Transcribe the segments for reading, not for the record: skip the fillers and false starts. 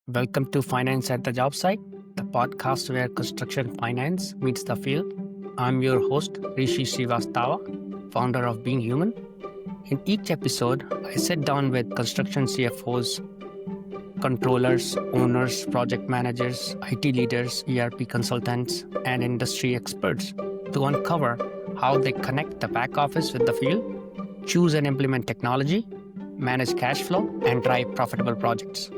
Welcome to Finance at the Jobsite, the podcast where construction finance meets the field. I'm your host, Rishi Srivastava, founder of Beiing Human. In each episode, I sit down with construction CFOs, controllers, owners, project managers, IT leaders, ERP consultants, and industry experts to uncover how they connect the back office with the field, choose and implement technology, manage cash flow, and drive profitable projects.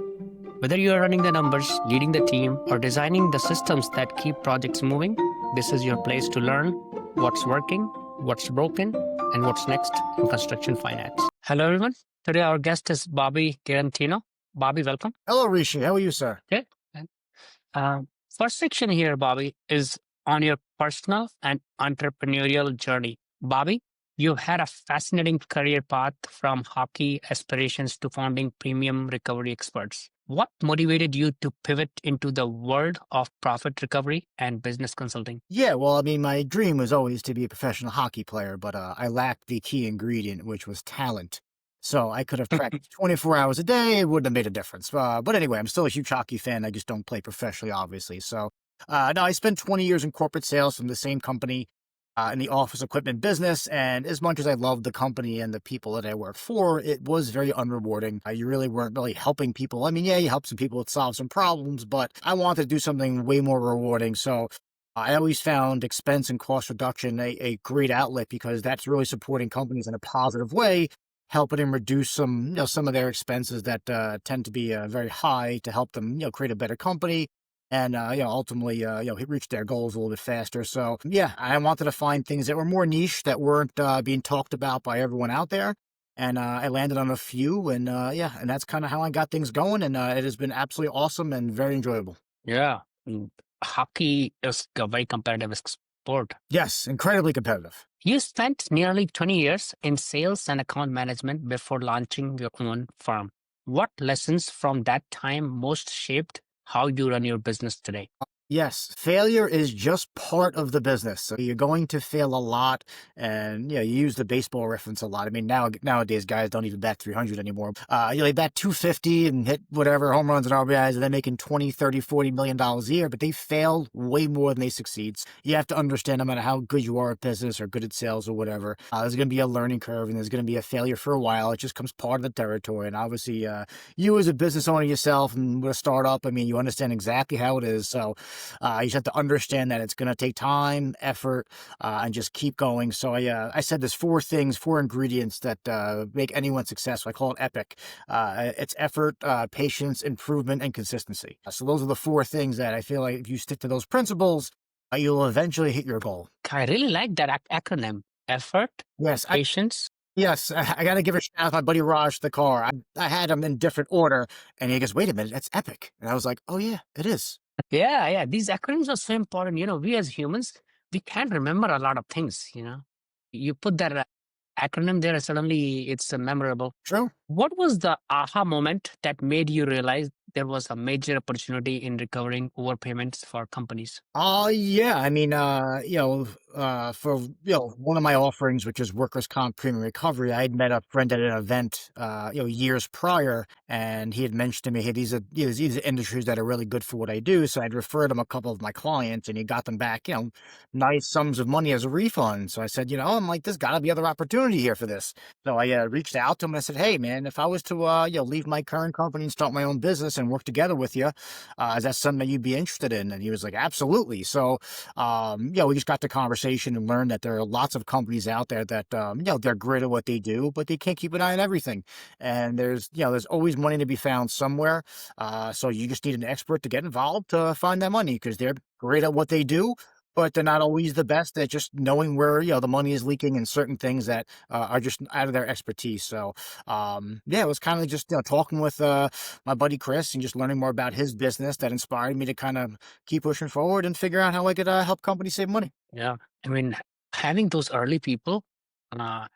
Whether you are running the numbers, leading the team, or designing the systems that keep projects moving, this is your place to learn what's working, what's broken, and what's next in construction finance. Hello, everyone. Today, our guest is Bobby Giurintano. Bobby, welcome. Hello, Rishi. How are you, sir? Good. First section here, Bobby, is on your personal and entrepreneurial journey. Bobby, you've had a fascinating career path from hockey aspirations to founding premium recovery experts. What motivated you to pivot into the world of profit recovery and business consulting? Yeah, well, I mean, my dream was always to be a professional hockey player, but I lacked the key ingredient, which was talent. So I could have practiced 24 hours a day. It wouldn't have made a difference. But anyway, I'm still a huge hockey fan. I just don't play professionally, obviously. So no, I spent 20 years in corporate sales from the same company in the office equipment business. And as much as I loved the company and the people that I worked for, it was very unrewarding. You really weren't really helping people. I mean, yeah, you helped some people solve some problems, but I wanted to do something way more rewarding. So I always found expense and cost reduction a great outlet because that's really supporting companies in a positive way, helping them reduce some of their expenses that tend to be very high to help them create a better company and ultimately reach their goals a little bit faster. So yeah, I wanted to find things that were more niche that weren't being talked about by everyone out there. And I landed on a few, and and that's kind of how I got things going. And it has been absolutely awesome and very enjoyable. Yeah. Hockey is a very competitive sport. Yes, incredibly competitive. You spent nearly 20 years in sales and account management before launching your own firm. What lessons from that time most shaped how you run your business today? Yes, failure is just part of the business. So you're going to fail a lot, and you use the baseball reference a lot. I mean, nowadays guys don't even bat 300 anymore. They bat 250 and hit whatever home runs and RBIs, and they're making 20, 30, 40 million dollars a year, but they fail way more than they succeed. You have to understand, no matter how good you are at business or good at sales or whatever, there's going to be a learning curve, and there's going to be a failure for a while. It just comes part of the territory. And obviously, you as a business owner yourself and with a startup, I mean, you understand exactly how it is. So you just have to understand that it's going to take time, effort, and just keep going. So I said there's four ingredients that make anyone successful. I call it EPIC. It's effort, patience, improvement, and consistency. So those are the four things that I feel like if you stick to those principles, you'll eventually hit your goal. I really like that acronym. Effort, Yes, patience. Yes, I got to give a shout out to my buddy Raj the car. I had them in different order, and he goes, "Wait a minute, that's epic." And I was like, "Oh yeah, it is." Yeah. These acronyms are so important. We as humans, we can't remember a lot of things. You put that acronym there, and suddenly it's memorable. True. What was the aha moment that made you realize there was a major opportunity in recovering overpayments for companies? Yeah. I mean, for one of my offerings, which is workers' comp premium recovery, I had met a friend at an event, years prior, and he had mentioned to me, "Hey, these are industries that are really good for what I do." So I'd referred him a couple of my clients, and he got them back, nice sums of money as a refund. So I said, I'm like, there's got to be other opportunity here for this. So I reached out to him and I said, "Hey, man, if I was to leave my current company and start my own business and work together with you, is that something that you'd be interested in?" And he was like, "Absolutely." So we just got the conversation and learned that there are lots of companies out there that they're great at what they do, but they can't keep an eye on everything. And there's always money to be found somewhere. So you just need an expert to get involved to find that money because they're great at what they do, but they're not always the best at just knowing where the money is leaking and certain things that are just out of their expertise. So it was kind of just talking with my buddy Chris and just learning more about his business that inspired me to kind of keep pushing forward and figure out how I could help companies save money. Yeah. I mean, having those early people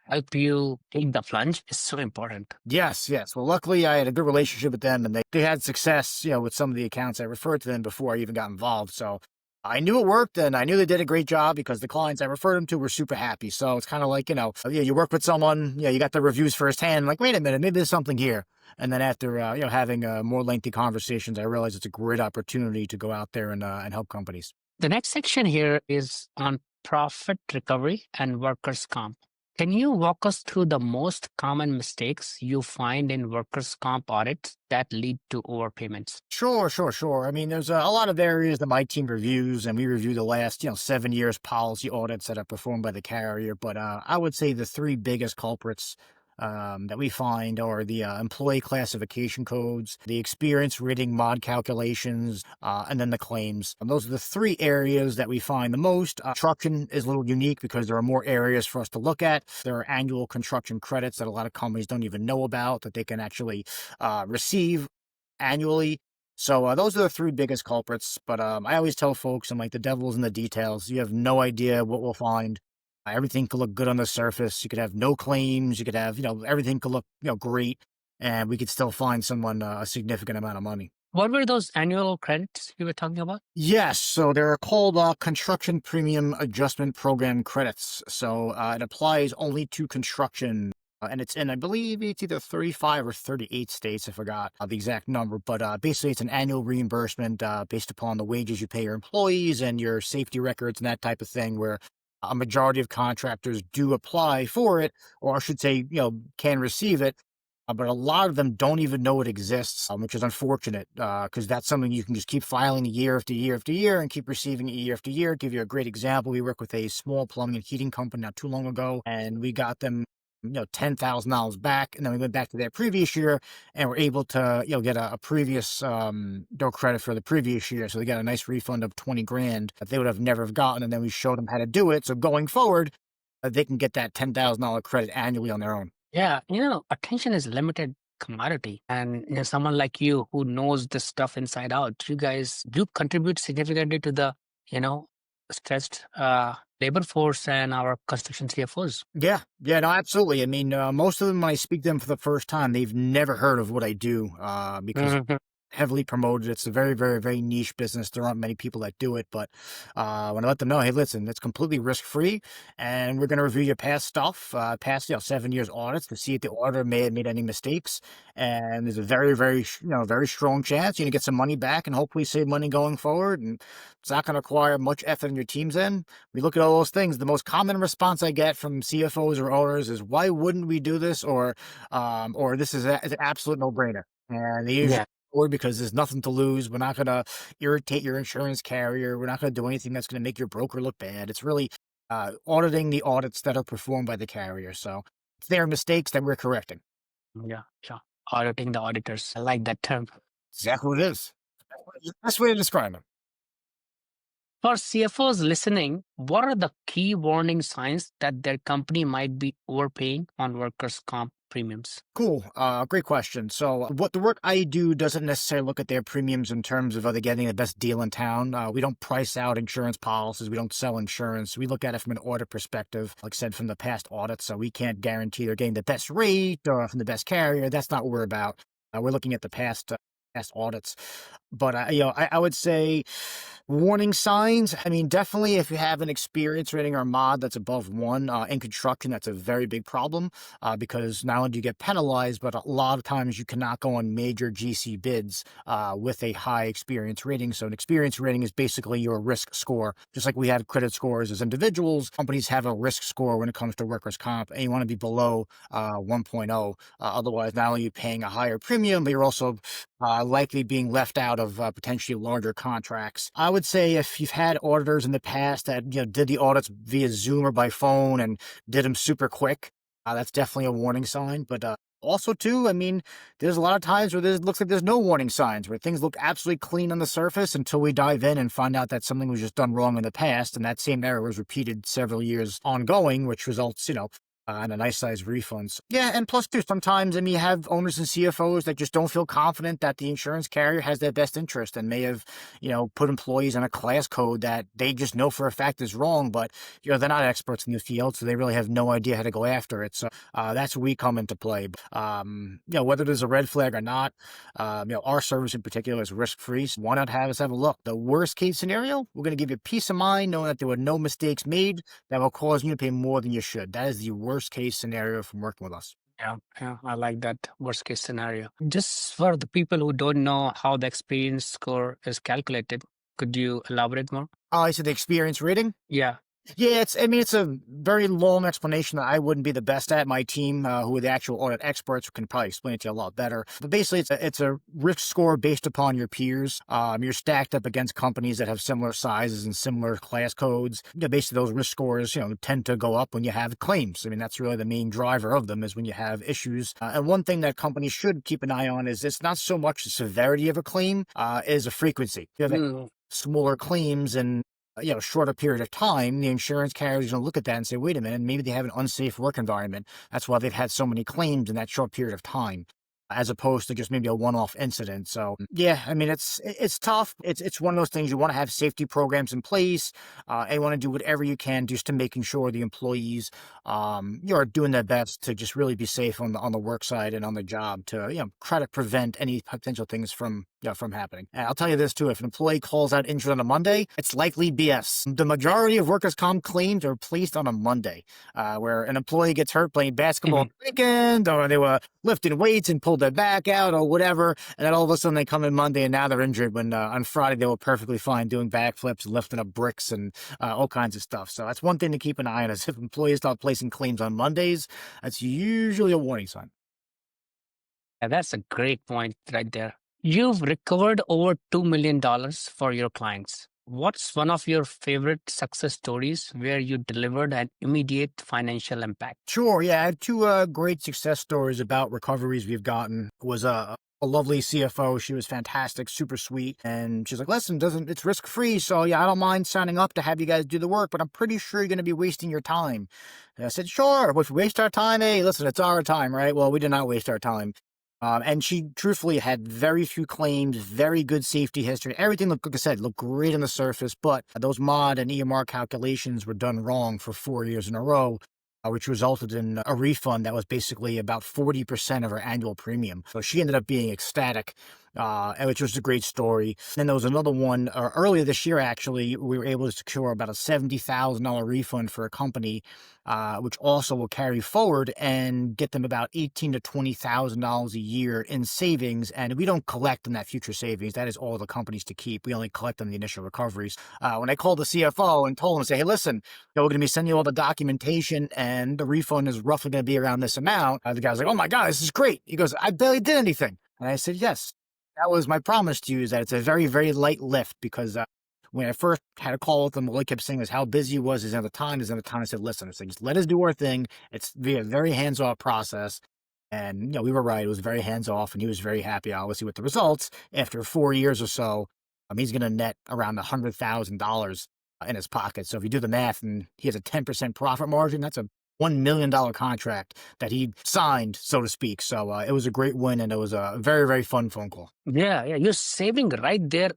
help you take the plunge is so important. Yes. Well, luckily I had a good relationship with them, and they had success with some of the accounts I referred to them before I even got involved. So I knew it worked and I knew they did a great job because the clients I referred them to were super happy. So it's kind of like, you work with someone, you got the reviews firsthand, like, wait a minute, maybe there's something here. And then after, having more lengthy conversations, I realized it's a great opportunity to go out there and help companies. The next section here is on profit recovery and workers' comp. Can you walk us through the most common mistakes you find in workers' comp audits that lead to overpayments? Sure, sure, sure. I mean, there's a lot of areas that my team reviews, and we review the last, 7 years policy audits that are performed by the carrier. But I would say the three biggest culprits that we find are the employee classification codes, the experience rating mod calculations, and then the claims. And those are the three areas that we find the most. Construction is a little unique because there are more areas for us to look at. There are annual construction credits that a lot of companies don't even know about that they can actually receive annually. So those are the three biggest culprits. But I always tell folks, I'm like, the devil's in the details. You have no idea what we'll find. Everything could look good on the surface. You could have no claims. You could have, everything could look, great. And we could still find someone a significant amount of money. What were those annual credits you were talking about? Yes, so they're called construction premium adjustment program credits. So it applies only to construction. And it's in, I believe it's either 35 or 38 states. I forgot the exact number, but basically it's an annual reimbursement based upon the wages you pay your employees and your safety records and that type of thing, where a majority of contractors do apply for it, or I should say, can receive it. But a lot of them don't even know it exists, which is unfortunate because that's something you can just keep filing year after year after year and keep receiving it year after year. Give you a great example. We work with a small plumbing and heating company not too long ago, and we got them $10,000 back, and then we went back to their previous year and were able to get a previous no credit for the previous year, so they got a nice refund of 20 grand that they would have never have gotten. And then we showed them how to do it, so going forward they can get that $10,000 credit annually on their own. Yeah, attention is limited commodity. And someone like you who knows this stuff inside out, you guys do contribute significantly to the, you know, stressed labor force and our construction CFOs. Yeah, no, absolutely. I mean, most of them, when I speak to them for the first time, they've never heard of what I do because Mhm. heavily promoted. It's a very, very, very niche business. There aren't many people that do it. But when I let them know, hey, listen, it's completely risk free, and we're going to review your past stuff, past 7 years audits to see if the auditor may have made any mistakes. And there's a very, very, very strong chance you're going to get some money back and hopefully save money going forward. And it's not going to require much effort on your team's end. We look at all those things. The most common response I get from CFOs or owners is, "Why wouldn't we do this?" Or "This is it's an absolute no brainer." And they usually Yeah. or because there's nothing to lose. We're not going to irritate your insurance carrier. We're not going to do anything that's going to make your broker look bad. It's really auditing the audits that are performed by the carrier. So it's their mistakes that we're correcting. Yeah, sure. Auditing the auditors. I like that term. Exactly what it is. That's the best way to describe it. For CFOs listening, what are the key warning signs that their company might be overpaying on workers' comp premiums? Cool. Great question. So, what the work I do doesn't necessarily look at their premiums in terms of are they getting the best deal in town. We don't price out insurance policies. We don't sell insurance. We look at it from an audit perspective, like I said, from the past audits. So we can't guarantee they're getting the best rate or from the best carrier. That's not what we're about. We're looking at the past audits. But I would say warning signs. I mean, definitely if you have an experience rating or mod that's above one in construction, that's a very big problem because not only do you get penalized, but a lot of times you cannot go on major GC bids with a high experience rating. So an experience rating is basically your risk score. Just like we have credit scores as individuals, companies have a risk score when it comes to workers' comp, and you want to be below 1.0. Otherwise, not only are you paying a higher premium, but you're also likely being left out of potentially larger contracts. I would say if you've had auditors in the past that did the audits via Zoom or by phone and did them super quick, that's definitely a warning sign. But also, too, I mean, there's a lot of times where it looks like there's no warning signs, where things look absolutely clean on the surface until we dive in and find out that something was just done wrong in the past, and that same error was repeated several years ongoing, which results, and a nice size refunds. Yeah, and plus too, sometimes I mean you have owners and CFOs that just don't feel confident that the insurance carrier has their best interest and may have, put employees on a class code that they just know for a fact is wrong, but they're not experts in the field, so they really have no idea how to go after it. So that's where we come into play. Whether there's a red flag or not, our service in particular is risk free. So why not have us have a look? The worst case scenario, we're going to give you peace of mind knowing that there were no mistakes made that will cause you to pay more than you should. That is the worst case scenario from working with us. Yeah, yeah, I like that worst case scenario. Just for the people who don't know how the experience score is calculated, could you elaborate more? Oh, I said the experience rating. Yeah. Yeah, it's a very long explanation that I wouldn't be the best at. My team, who are the actual audit experts, can probably explain it to you a lot better. But basically, it's a risk score based upon your peers. You're stacked up against companies that have similar sizes and similar class codes. Basically, those risk scores, tend to go up when you have claims. I mean, that's really the main driver of them is when you have issues. And one thing that companies should keep an eye on is it's not so much the severity of a claim, is a frequency. You have Mm. smaller claims and shorter period of time, the insurance carrier is going to look at that and say, wait a minute, maybe they have an unsafe work environment. That's why they've had so many claims in that short period of time, as opposed to just maybe a one-off incident. So yeah, I mean, it's tough. It's one of those things you want to have safety programs in place. And you want to do whatever you can just to making sure the employees, are doing their best to just really be safe on the work side and on the job to, try to prevent any potential things from happening. And I'll tell you this too, if an employee calls out injured on a Monday, it's likely BS. The majority of workers' comp claims are placed on a Monday, where an employee gets hurt playing basketball on the weekend, or they were lifting weights and pulled their back out or whatever, and then all of a sudden they come in Monday and now they're injured when on Friday they were perfectly fine doing backflips and lifting up bricks and all kinds of stuff. So that's one thing to keep an eye on is if employees start placing claims on Mondays, that's usually a warning sign. Yeah, that's a great point right there. You've recovered over $2 million for your clients. What's one of your favorite success stories where you delivered an immediate financial impact? Sure, yeah, I have two great success stories about recoveries we've gotten. Was a lovely CFO. She was fantastic, super sweet, and she's like, "Listen, doesn't it's risk free? So yeah, I don't mind signing up to have you guys do the work, but I'm pretty sure you're going to be wasting your time." And I said, "Sure, if we waste our time, hey, listen, it's our time, right?" Well, we did not waste our time. And she truthfully had very few claims, very good safety history. Everything looked, like I said, looked great on the surface, but those mod and EMR calculations were done wrong for 4 years in a row, which resulted in a refund that was basically about 40% of her annual premium. So she ended up being ecstatic, and which was a great story. Then there was another one earlier this year, actually, we were able to secure about a $70,000 refund for a company, which also will carry forward and get them about $18,000 to $20,000 a year in savings. And we don't collect on that future savings. That is all the companies to keep. We only collect on the initial recoveries. When I called the CFO and told him, say, hey, listen, we're going to be sending you all the documentation and the refund is roughly going to be around this amount. The guy's like, oh my God, this is great. He goes, I barely did anything. And I said, yes, that was my promise to you, is that it's a very, very light lift because when I first had a call with him, all he kept saying is how busy he was. Is another time. Is another time. I said, listen, I said, just let us do our thing. It's a very hands-off process. And, we were right. It was very hands-off, and he was very happy, obviously, with the results. After 4 years or so, he's going to net around $100,000 in his pocket. So if you do the math and he has a 10% profit margin, that's a $1 million contract that he signed, so to speak. So it was a great win, and it was a very, very fun phone call. Yeah, yeah, you're saving right there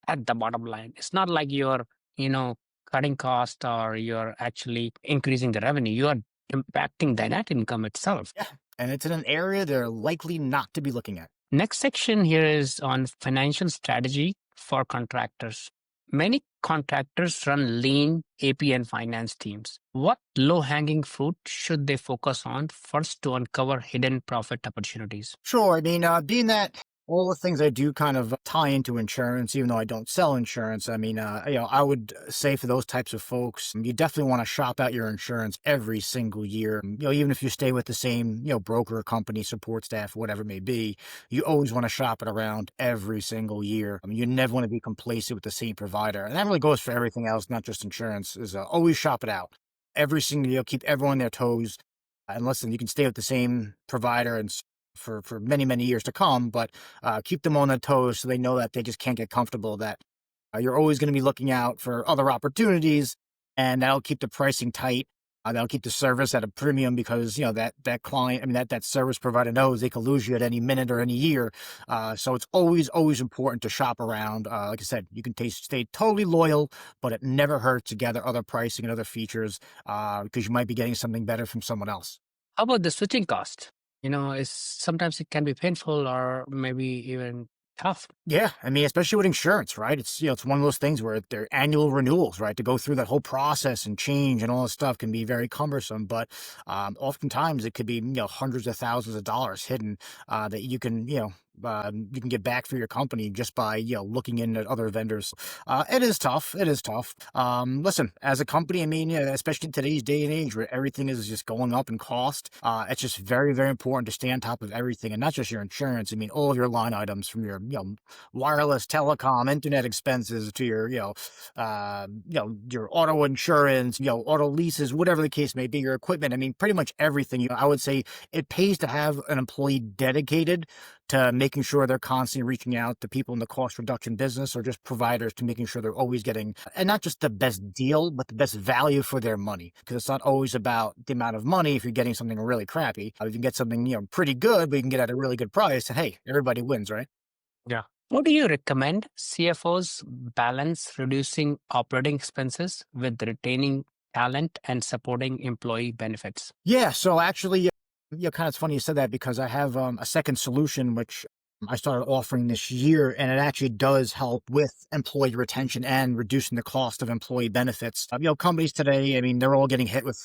at the bottom line. It's not like you're, you know, cutting cost or you're actually increasing the revenue. You are impacting the net income itself. Yeah. And it's in an area they're likely not to be looking at. Next section here is on financial strategy for contractors. Many contractors run lean AP and finance teams. What low-hanging fruit should they focus on first to uncover hidden profit opportunities? Sure. I mean, being that all the things I do kind of tie into insurance, even though I don't sell insurance, I mean, I would say for those types of folks, you definitely want to shop out your insurance every single year. Even if you stay with the same, broker, company, support staff, whatever it may be, you always want to shop it around every single year. I mean, you never want to be complacent with the same provider. And that really goes for everything else, not just insurance, is always shop it out. Every single year, keep everyone on their toes. And listen, you can stay with the same provider and for many, many years to come, but keep them on their toes so they know that they just can't get comfortable, that you're always going to be looking out for other opportunities, and that'll keep the pricing tight. They'll keep the service at a premium because that client, I mean that service provider knows they could lose you at any minute or any year. So it's always important to shop around. Like I said, you can stay totally loyal, but it never hurts to gather other pricing and other features because you might be getting something better from someone else. How about the switching cost? It's sometimes it can be painful or maybe even tough. Yeah, I mean, especially with insurance, right? It's one of those things where they're annual renewals, right? To go through that whole process and change and all this stuff can be very cumbersome, but oftentimes it could be hundreds of thousands of dollars hidden that you can get back for your company just by looking in at other vendors. It is tough. It is tough. Listen, as a company, I mean, especially in today's day and age where everything is just going up in cost, it's just very important to stay on top of everything, and not just your insurance. I mean, all of your line items from your wireless, telecom, internet expenses to your auto insurance, auto leases, whatever the case may be, your equipment. I mean, pretty much everything. I would say it pays to have an employee dedicated to making sure they're constantly reaching out to people in the cost reduction business or just providers to making sure they're always getting, and not just the best deal, but the best value for their money. Because it's not always about the amount of money if you're getting something really crappy. If you can get something, pretty good, but you can get at a really good price, and hey, everybody wins, right? Yeah. How do you recommend CFOs balance reducing operating expenses with retaining talent and supporting employee benefits? Yeah, so actually, kind of it's funny you said that because I have a second solution which I started offering this year, and it actually does help with employee retention and reducing the cost of employee benefits. Companies today, I mean, they're all getting hit with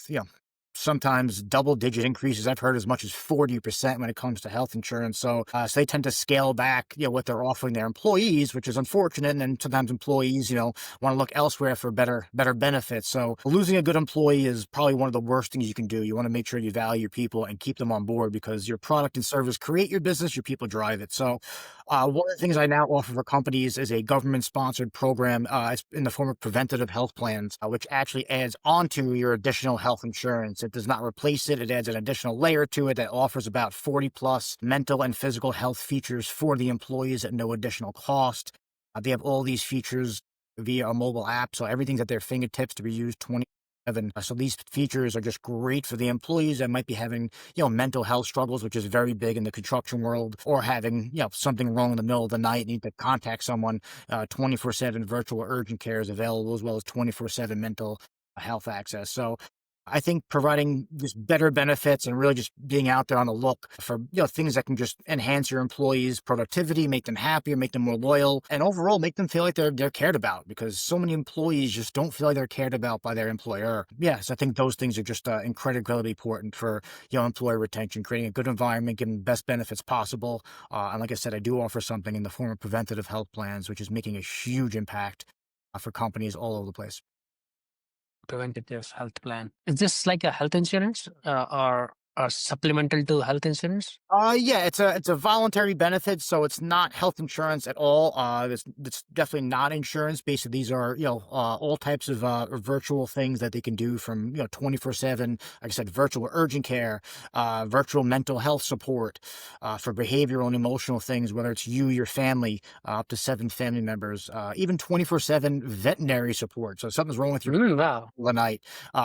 sometimes double-digit increases. I've heard as much as 40% when it comes to health insurance. So they tend to scale back, what they're offering their employees, which is unfortunate. And then sometimes employees, want to look elsewhere for better benefits. So losing a good employee is probably one of the worst things you can do. You want to make sure you value your people and keep them on board because your product and service create your business, your people drive it. So one of the things I now offer for companies is a government-sponsored program. It's in the form of preventative health plans, which actually adds onto your additional health insurance. It does not replace it. It adds an additional layer to it that offers about 40 plus mental and physical health features for the employees at no additional cost. They have all these features via a mobile app, so everything's at their fingertips to be used 24/7. So these features are just great for the employees that might be having, mental health struggles, which is very big in the construction world, or having, something wrong in the middle of the night, need to contact someone. 24/7 virtual urgent care is available, as well as 24/7 mental health access. So I think providing just better benefits and really just being out there on the look for things that can just enhance your employees' productivity, make them happier, make them more loyal, and overall make them feel like they're cared about, because so many employees just don't feel like they're cared about by their employer. Yes, I think those things are just incredibly important for employee retention, creating a good environment, giving the best benefits possible. And like I said, I do offer something in the form of preventative health plans, which is making a huge impact for companies all over the place. Preventative health plan. Is this like a health insurance or supplemental to health insurance? Yeah, it's a voluntary benefit, so it's not health insurance at all. It's definitely not insurance. Basically, these are all types of virtual things that they can do from 24/7. Like I said, virtual urgent care, virtual mental health support for behavioral and emotional things, whether it's you, your family, up to 7 family members, even 24/7 veterinary support. So if something's wrong with your Wow. the night,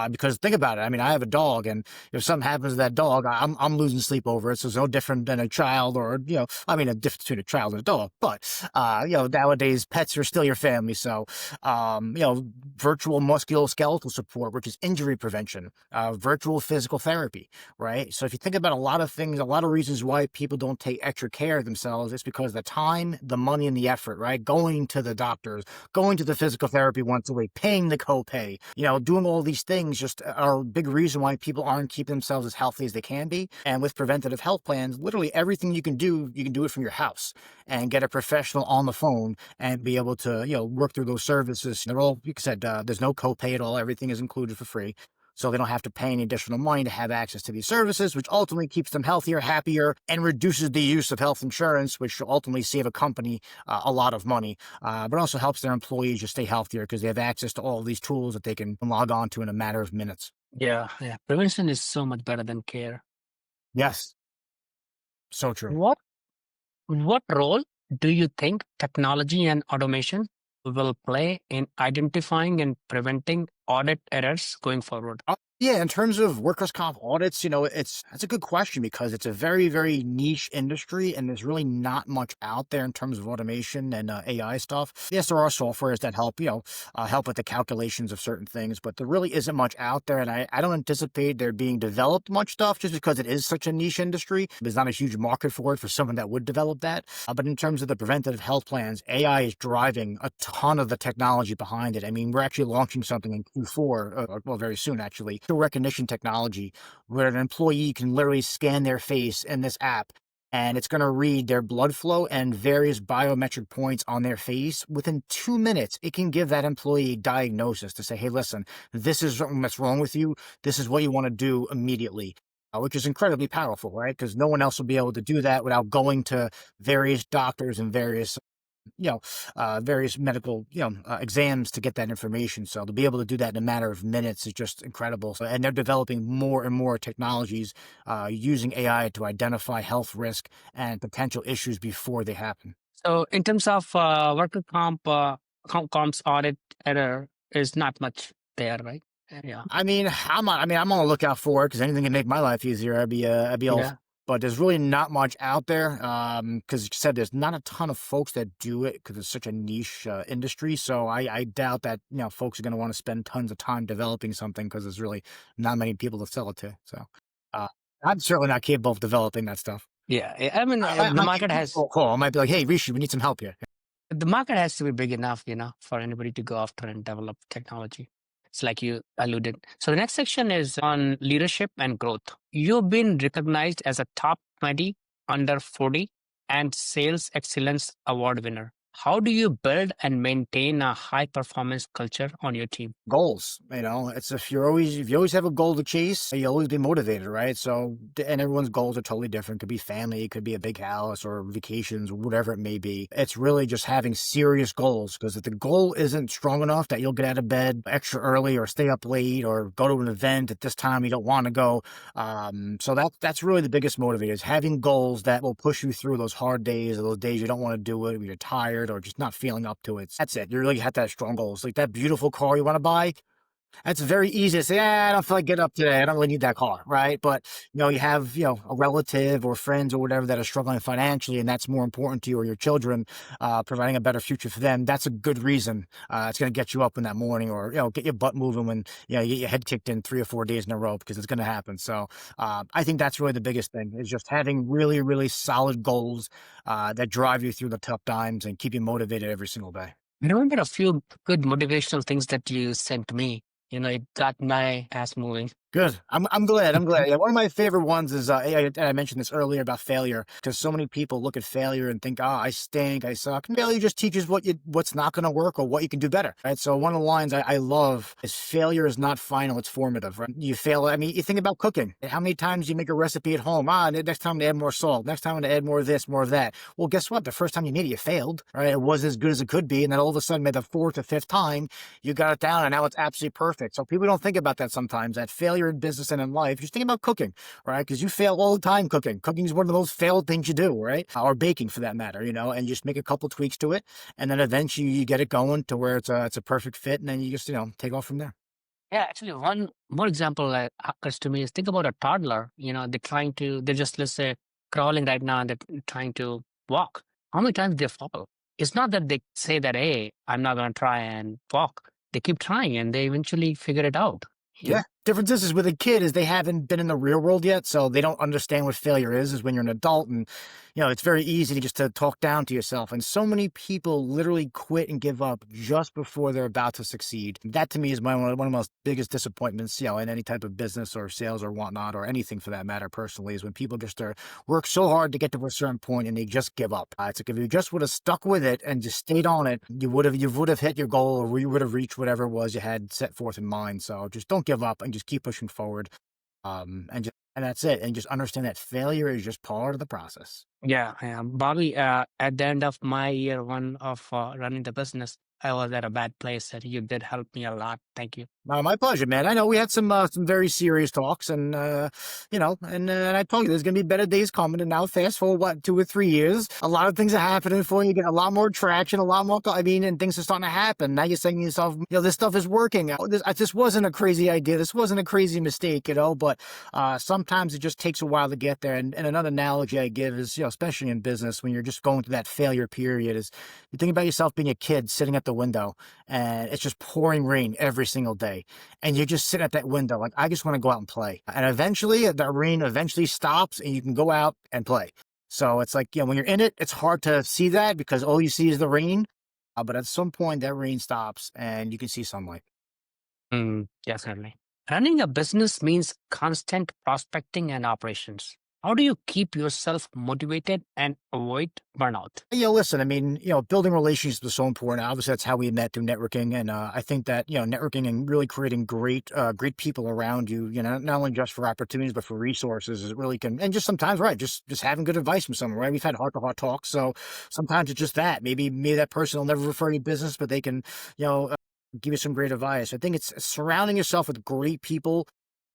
because think about it. I mean, I have a dog, and if something happens to that dog, I'm losing sleep over it. So it's no different than a child, or I mean, a difference between a child and a dog. But nowadays pets are still your family. So virtual musculoskeletal support, which is injury prevention, virtual physical therapy, right? So if you think about a lot of things, a lot of reasons why people don't take extra care of themselves, it's because the time, the money, and the effort, right? Going to the doctors, going to the physical therapy once a week, paying the copay, doing all these things just are a big reason why people aren't keeping themselves as healthy as they can be. And with preventative health plans, literally everything you can do it from your house and get a professional on the phone and be able to, work through those services. They're all, like I said, there's no copay at all. Everything is included for free. So they don't have to pay any additional money to have access to these services, which ultimately keeps them healthier, happier, and reduces the use of health insurance, which will ultimately save a company a lot of money, but also helps their employees just stay healthier because they have access to all of these tools that they can log on to in a matter of minutes. Yeah, yeah. Prevention is so much better than care. Yes, so true. What what role do you think technology and automation will play in identifying and preventing audit errors going forward? Yeah, in terms of workers' comp audits, that's a good question because it's a very, very niche industry, and there's really not much out there in terms of automation and AI stuff. Yes, there are softwares that help, help with the calculations of certain things, but there really isn't much out there, and I don't anticipate there being developed much stuff just because it is such a niche industry. There's not a huge market for it for someone that would develop that. But in terms of the preventative health plans, AI is driving a ton of the technology behind it. I mean, we're actually launching something in Q4, well, very soon actually, recognition technology where an employee can literally scan their face in this app and it's going to read their blood flow and various biometric points on their face. Within 2 minutes, it can give that employee a diagnosis to say, hey, listen, this is something that's wrong with you. This is what you want to do immediately. Which is incredibly powerful, right? Because no one else will be able to do that without going to various doctors and you know, various medical, exams to get that information. So to be able to do that in a matter of minutes is just incredible. So, and they're developing more and more technologies using AI to identify health risk and potential issues before they happen. So in terms of worker comps audit error is not much there, right? Yeah. I'm on the lookout for it because anything can make my life easier. I'd be all. Yeah. But there's really not much out there because, you said, there's not a ton of folks that do it because it's such a niche industry. So I doubt that folks are going to want to spend tons of time developing something because there's really not many people to sell it to. So uh, I'm certainly not capable of developing that stuff. Yeah. I mean, I the might give market people has a call. I might be like, hey, Rishi, we need some help here. the market has to be big enough, for anybody to go after and develop technology. It's like you alluded. So the next section is on leadership and growth. You've been recognized as a top 20 under 40 and sales excellence award winner. How do you build and maintain a high performance culture on your team? Goals, it's if you always have a goal to chase, you always be motivated, right? So, and everyone's goals are totally different. Could be family, it could be a big house or vacations, whatever it may be. It's really just having serious goals, because if the goal isn't strong enough that you'll get out of bed extra early or stay up late or go to an event at this time you don't want to go. So that's really the biggest motivator, is having goals that will push you through those hard days or those days you don't want to do it, when you're tired or just not feeling up to it. That's it. You really have to have strong goals. Like that beautiful car you want to buy, that's very easy to say, I don't feel like getting up today. I don't really need that car, right? But, you have, a relative or friends or whatever that are struggling financially, and that's more important to you, or your children, providing a better future for them. That's a good reason. It's going to get you up in that morning, or, get your butt moving when, you get your head kicked in 3 or 4 days in a row, because it's going to happen. So I think that's really the biggest thing, is just having really, really solid goals that drive you through the tough times and keep you motivated every single day. I remember a few good motivational things that you sent me. It got my ass moving. Good. I'm glad. I'm glad. Yeah, one of my favorite ones is I mentioned this earlier about failure, because so many people look at failure and think, I stink, I suck. And failure just teaches what's not going to work or what you can do better, right? So one of the lines I love is, failure is not final, it's formative. Right? You fail. I mean, you think about cooking. How many times you make a recipe at home? Next time to add more salt. Next time to add more of this, more of that. Well, guess what? The first time you made it, you failed, right? It wasn't as good as it could be, and then all of a sudden, maybe the fourth or fifth time, you got it down, and now it's absolutely perfect. So people don't think about that sometimes. That failure in business and in life, just think about cooking, right? Because you fail all the time cooking. Cooking is one of the most failed things you do, right? Or baking, for that matter, and just make a couple tweaks to it, and then eventually you get it going to where it's a perfect fit, and then you just take off from there. Yeah, actually, one more example that occurs to me is, think about a toddler. They're just, let's say, crawling right now and they're trying to walk. How many times they fall? It's not that they say that, hey, I'm not going to try and walk. They keep trying and they eventually figure it out. You Yeah. know? Difference is with a kid is they haven't been in the real world yet, so they don't understand what failure is when you're an adult. And, it's very easy to talk down to yourself. And so many people literally quit and give up just before they're about to succeed. That to me is one of the most biggest disappointments, in any type of business or sales or whatnot, or anything for that matter personally, is when people just work so hard to get to a certain point and they just give up. It's like, if you just would have stuck with it and just stayed on it, you would have hit your goal, or you would have reached whatever it was you had set forth in mind. So just don't give up and just keep pushing forward. And that's it. And just understand that failure is just part of the process. Yeah, Bobby, at the end of my year one of running the business, I was at a bad place and you did help me a lot. Thank you. My pleasure, man. I know we had some very serious talks, and and I told you there's gonna be better days coming. And now, fast forward, what, 2 or 3 years, a lot of things are happening for you. You get a lot more traction, a lot more. I mean, and things are starting to happen. Now you're saying to yourself, this stuff is working. This wasn't a crazy idea. This wasn't a crazy mistake, But sometimes it just takes a while to get there. And another analogy I give is, especially in business, when you're just going through that failure period, is you think about yourself being a kid sitting at the window, and it's just pouring rain every single day. And you just sit at that window like, I just want to go out and play. And eventually the rain eventually stops and you can go out and play. So it's like, when you're in it, it's hard to see that because all you see is the rain. But at some point that rain stops and you can see sunlight. Definitely. Running a business means constant prospecting and operations. How do you keep yourself motivated and avoid burnout? Listen, I mean, building relationships is so important. Obviously, that's how we met through networking. And I think that, networking and really creating great people around you, not only just for opportunities, but for resources, it really can. And just sometimes, right, just having good advice from someone, right? We've had heart to heart talks. So sometimes it's just that. Maybe that person will never refer to business, but they can, give you some great advice. I think it's surrounding yourself with great people.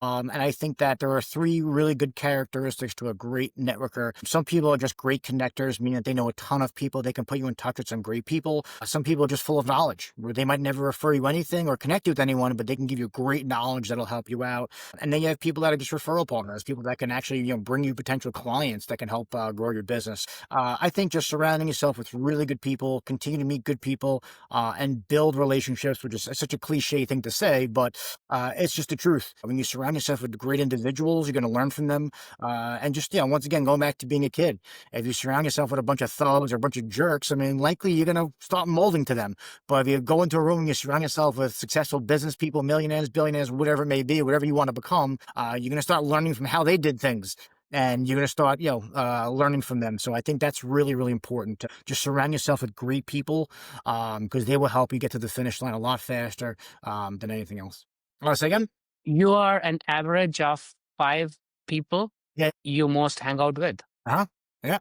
And I think that there are three really good characteristics to a great networker. Some people are just great connectors, meaning that they know a ton of people. They can put you in touch with some great people. Some people are just full of knowledge, where they might never refer you anything or connect you with anyone, but they can give you great knowledge that'll help you out. And then you have people that are just referral partners, people that can actually, bring you potential clients that can help grow your business. I think just surrounding yourself with really good people, continue to meet good people, and build relationships, which is such a cliche thing to say, but it's just the truth. When you surround yourself with great individuals, you're going to learn from them. And just, once again, going back to being a kid, if you surround yourself with a bunch of thugs or a bunch of jerks, I mean, likely you're going to start molding to them. But if you go into a room and you surround yourself with successful business people, millionaires, billionaires, whatever it may be, whatever you want to become, you're going to start learning from how they did things. And you're going to start, learning from them. So I think that's really, really important to just surround yourself with great people, because they will help you get to the finish line a lot faster than anything else. Say again? You are an average of 5 people Yeah. you most hang out with. Yeah.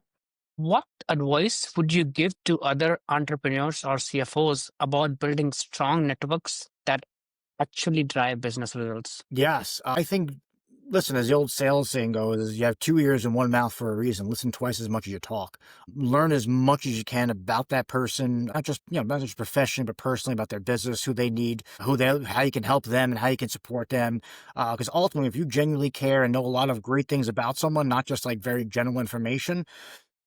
What advice would you give to other entrepreneurs or CFOs about building strong networks that actually drive business results? Yes. I think, listen, as the old sales saying goes, is you have 2 ears and 1 mouth for a reason. Listen twice as much as you talk. Learn as much as you can about that person, not just professionally, but personally, about their business, who they need, how you can help them and how you can support them. Because ultimately, if you genuinely care and know a lot of great things about someone, not just like very general information,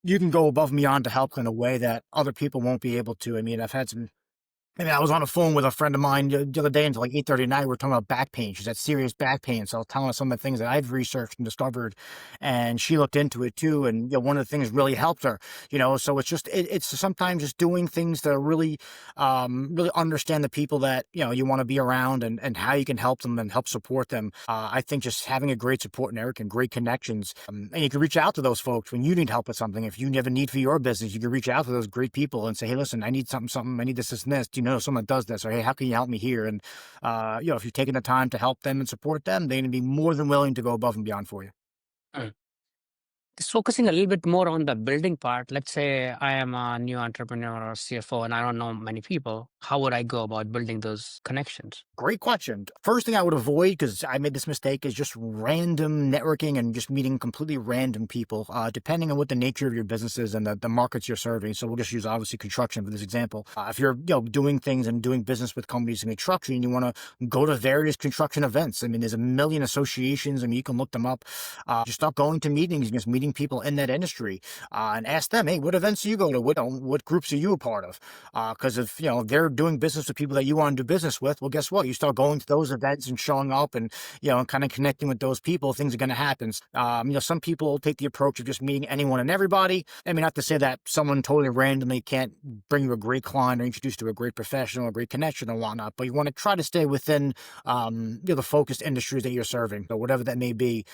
you can go above and beyond to help in a way that other people won't be able to. I mean, I was on the phone with a friend of mine the other day until like 8:30 at night. We were talking about back pain. She's had serious back pain. So I was telling her some of the things that I've researched and discovered, and she looked into it too. And one of the things really helped her, so it's just, it's sometimes just doing things to really, really understand the people that, you want to be around and how you can help them and help support them. I think just having a great support network and great connections, and you can reach out to those folks when you need help with something. If you have a need for your business, you can reach out to those great people and say, hey, listen, I need something, I need this, and this. Do you know someone that does this? Or, hey, how can you help me here? And, if you're taking the time to help them and support them, they're going to be more than willing to go above and beyond for you. Mm. Just focusing a little bit more on the building part. Let's say I am a new entrepreneur or CFO and I don't know many people. How would I go about building those connections? Great question. First thing I would avoid, because I made this mistake, is just random networking and just meeting completely random people, depending on what the nature of your business is and the markets you're serving. So we'll just use obviously construction for this example. If you're doing things and doing business with companies in construction, you want to go to various construction events. I mean, there's a million associations. I mean, you can look them up. Just start going to meetings and just meeting people in that industry, and ask them, hey, what events do you go to? What groups are you a part of? Because if they're doing business with people that you want to do business with, well, guess what? You start going to those events and showing up and and kind of connecting with those people, things are going to happen. Some people take the approach of just meeting anyone and everybody. I mean, not to say that someone totally randomly can't bring you a great client or introduce you to a great professional, a great connection and whatnot, but you want to try to stay within the focused industries that you're serving. So whatever that may be,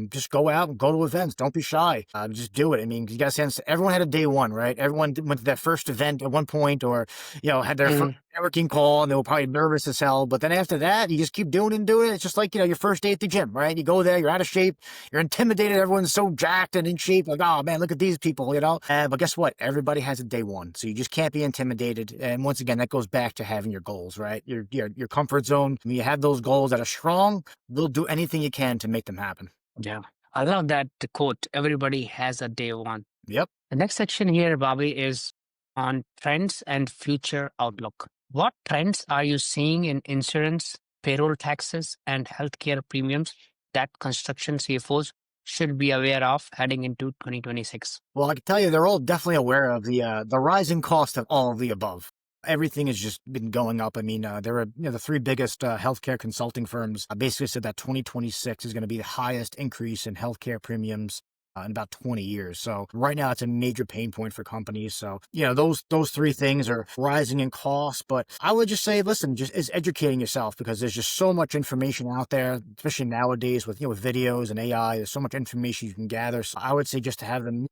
just go out and go to events. Don't be shy. Just do it. I mean, you got to sense everyone had a day one, right? Everyone went to that first event at one point, or had their first networking call, and they were probably nervous as hell. But then after that, you just keep doing it and doing it. It's just like your first day at the gym, right? You go there, you're out of shape, you're intimidated. Everyone's so jacked and in shape. Like, oh man, look at these people, But guess what? Everybody has a day one, so you just can't be intimidated. And once again, that goes back to having your goals, right? Your comfort zone. When you have those goals that are strong, they'll do anything you can to make them happen. Yeah. I love that quote. Everybody has a day one. Yep. The next section here, Bobby, is on trends and future outlook. What trends are you seeing in insurance, payroll taxes, and healthcare premiums that construction CFOs should be aware of heading into 2026? Well, I can tell you, they're all definitely aware of the rising cost of all of the above. Everything has just been going up. I mean, there are the three biggest healthcare consulting firms basically said that 2026 is going to be the highest increase in healthcare premiums in about 20 years. So right now, it's a major pain point for companies. So those three things are rising in cost. But I would just say, listen, just is educating yourself, because there's just so much information out there, especially nowadays with with videos and AI. There's so much information you can gather. So I would say just to have them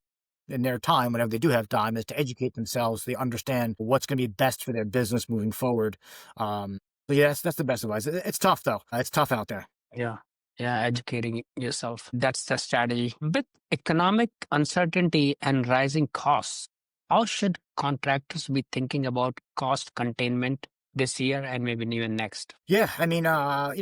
in their time, whenever they do have time, is to educate themselves. They understand what's going to be best for their business moving forward. So yeah, that's the best advice. It's tough though. It's tough out there. Yeah. Yeah, educating yourself. That's the strategy. With economic uncertainty and rising costs, how should contractors be thinking about cost containment this year and maybe even next? Yeah, I mean, I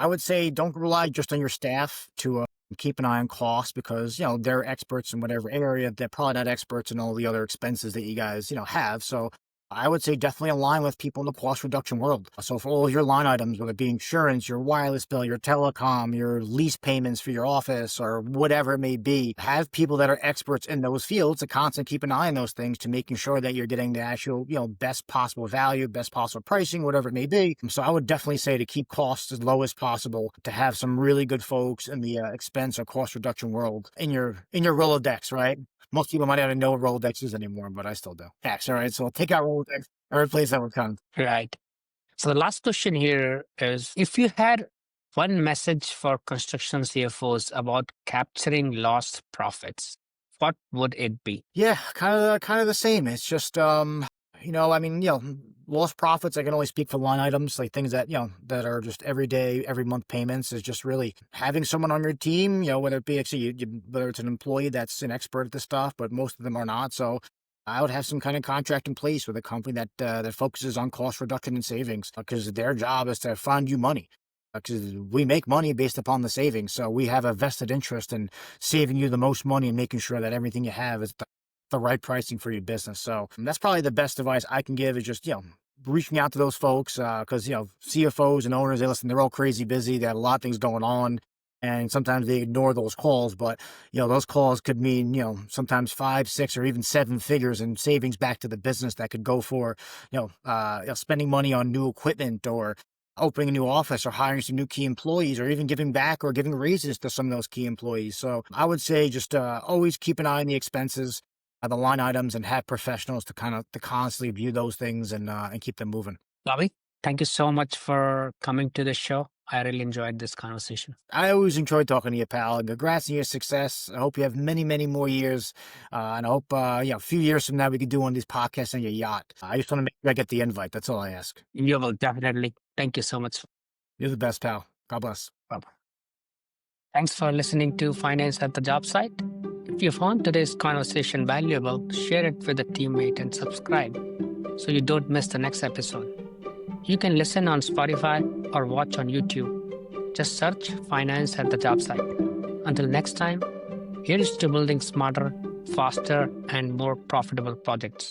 would say don't rely just on your staff to keep an eye on costs, because they're experts in whatever area. They're probably not experts in all the other expenses that you guys have. So I would say definitely align with people in the cost reduction world. So for all your line items, whether it be insurance, your wireless bill, your telecom, your lease payments for your office, or whatever it may be, have people that are experts in those fields to constantly keep an eye on those things, to making sure that you're getting the actual, best possible value, best possible pricing, whatever it may be. So I would definitely say to keep costs as low as possible, to have some really good folks in the expense or cost reduction world in your Rolodex, right? Most people might not even know what Rolodex is anymore, but I still do. X, all right? So I'll take out Rolodex and replace that with Con. Right. So the last question here is, if you had one message for construction CFOs about capturing lost profits, what would it be? Yeah, kind of the same. It's just, lost profits, I can only speak for line items, like things that, that are just every day, every month payments, is just really having someone on your team, whether it be actually, whether it's an employee that's an expert at this stuff, but most of them are not. So I would have some kind of contract in place with a company that focuses on cost reduction and savings, because their job is to find you money. Because we make money based upon the savings. So we have a vested interest in saving you the most money and making sure that everything you have is the right pricing for your business. So that's probably the best advice I can give, is just, reaching out to those folks, because, CFOs and owners, they're all crazy busy. They have a lot of things going on, and sometimes they ignore those calls. But, those calls could mean, sometimes 5, 6, or even 7 figures in savings back to the business that could go for, spending money on new equipment, or opening a new office, or hiring some new key employees, or even giving back or giving raises to some of those key employees. So I would say just always keep an eye on the expenses, the line items, and have professionals to constantly view those things and keep them moving. Bobby, thank you so much for coming to the show. I really enjoyed this conversation. I always enjoy talking to you, pal. And congrats on your success. I hope you have many, many more years. And I hope, a few years from now, we can do one of these podcasts on your yacht. I just want to make sure I get the invite. That's all I ask. You will definitely. Thank you so much. You're the best, pal. God bless. Bye-bye. Thanks for listening to Finance at the Job Site. If you found today's conversation valuable, share it with a teammate and subscribe so you don't miss the next episode. You can listen on Spotify or watch on YouTube. Just search Finance at the Job Site. Until next time, here's to building smarter, faster, and more profitable projects.